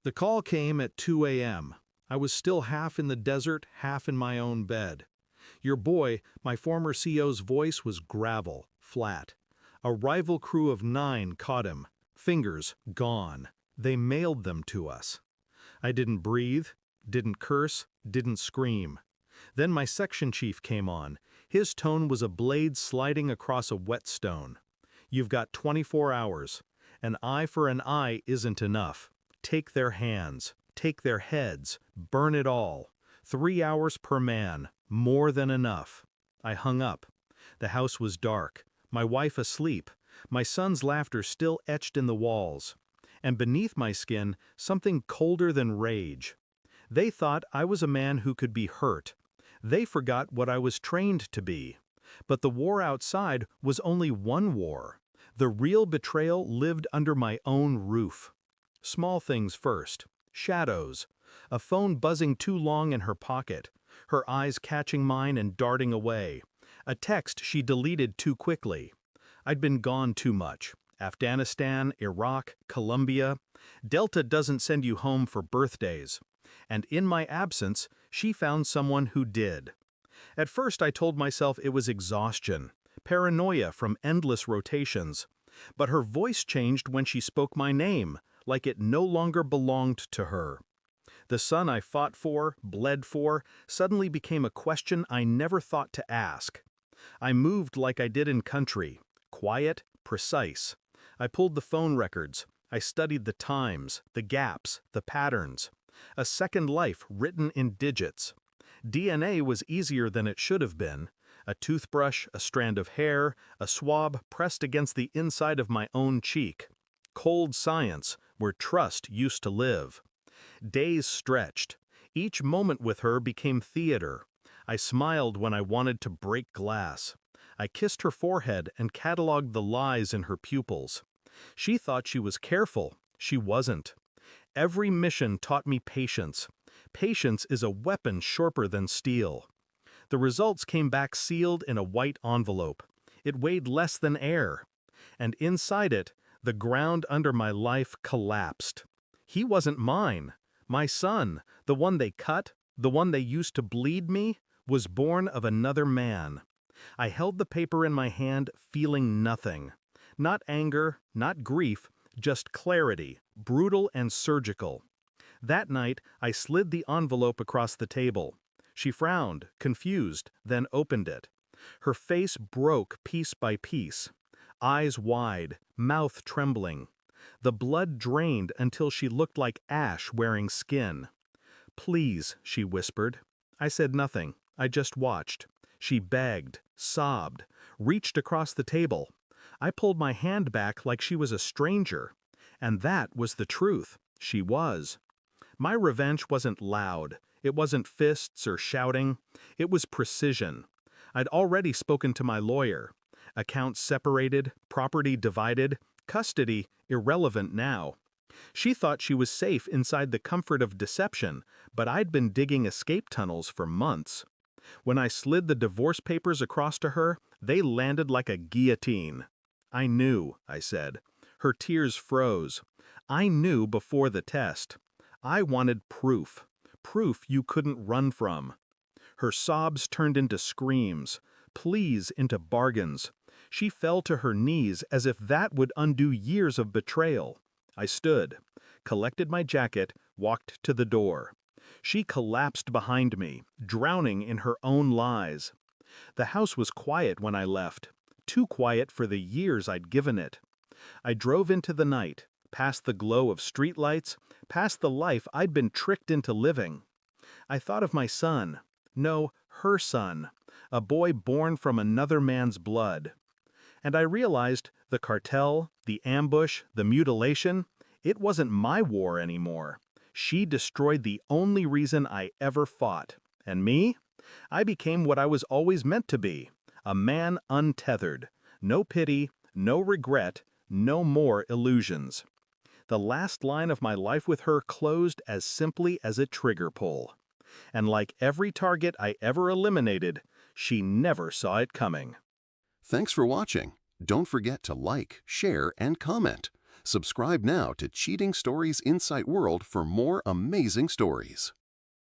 The call came at 2 a.m. I was still half in the desert, half in my own bed. Your boy, my former CO's voice was gravel, flat. A rival crew of 9 caught him. Fingers gone. They mailed them to us. I didn't breathe, didn't curse, didn't scream. Then my section chief came on. His tone was a blade sliding across a whetstone. You've got 24 hours. An eye for an eye isn't enough. Take their hands, take their heads, burn it all. 3 hours per man, more than enough. I hung up. The house was dark, my wife asleep, my son's laughter still etched in the walls. And beneath my skin, something colder than rage. They thought I was a man who could be hurt. They forgot what I was trained to be. But the war outside was only one war. The real betrayal lived under my own roof. Small things first. Shadows. A phone buzzing too long in her pocket. Her eyes catching mine and darting away. A text she deleted too quickly. I'd been gone too much. Afghanistan, Iraq, Colombia. Delta doesn't send you home for birthdays. And in my absence, she found someone who did. At first I told myself it was exhaustion, paranoia from endless rotations. But her voice changed when she spoke my name, like it no longer belonged to her. The son I fought for, bled for, suddenly became a question I never thought to ask. I moved like I did in country, quiet, precise. I pulled the phone records. I studied the times, the gaps, the patterns. A second life written in digits. DNA was easier than it should have been. A toothbrush, a strand of hair, a swab pressed against the inside of my own cheek. Cold science, where trust used to live. Days stretched. Each moment with her became theater. I smiled when I wanted to break glass. I kissed her forehead and cataloged the lies in her pupils. She thought she was careful. She wasn't. Every mission taught me patience. Patience is a weapon sharper than steel. The results came back sealed in a white envelope. It weighed less than air. And inside it, the ground under my life collapsed. He wasn't mine. My son, the one they cut, the one they used to bleed me, was born of another man. I held the paper in my hand, feeling nothing. Not anger, not grief, just clarity, brutal and surgical. That night, I slid the envelope across the table. She frowned, confused, then opened it. Her face broke piece by piece. Eyes wide, mouth trembling. The blood drained until she looked like ash wearing skin. "Please," she whispered. I said nothing. I just watched. She begged, sobbed, reached across the table. I pulled my hand back like she was a stranger. And that was the truth. She was. My revenge wasn't loud. It wasn't fists or shouting. It was precision. I'd already spoken to my lawyer. Accounts separated, property divided, custody irrelevant now. She thought she was safe inside the comfort of deception, but I'd been digging escape tunnels for months. When I slid the divorce papers across to her, they landed like a guillotine. "I knew," I said. Her tears froze. "I knew before the test. I wanted proof. Proof you couldn't run from." Her sobs turned into screams, pleas into bargains. She fell to her knees as if that would undo years of betrayal. I stood, collected my jacket, walked to the door. She collapsed behind me, drowning in her own lies. The house was quiet when I left, too quiet for the years I'd given it. I drove into the night, past the glow of streetlights, past the life I'd been tricked into living. I thought of my son. No, her son. A boy born from another man's blood. And I realized the cartel, the ambush, the mutilation, it wasn't my war anymore. She destroyed the only reason I ever fought. And me? I became what I was always meant to be. A man untethered. No pity, no regret, no more illusions. The last line of my life with her closed as simply as a trigger pull. And like every target I ever eliminated, she never saw it coming. Thanks for watching. Don't forget to like, share, and comment. Subscribe now to Cheating Stories Insight World for more amazing stories.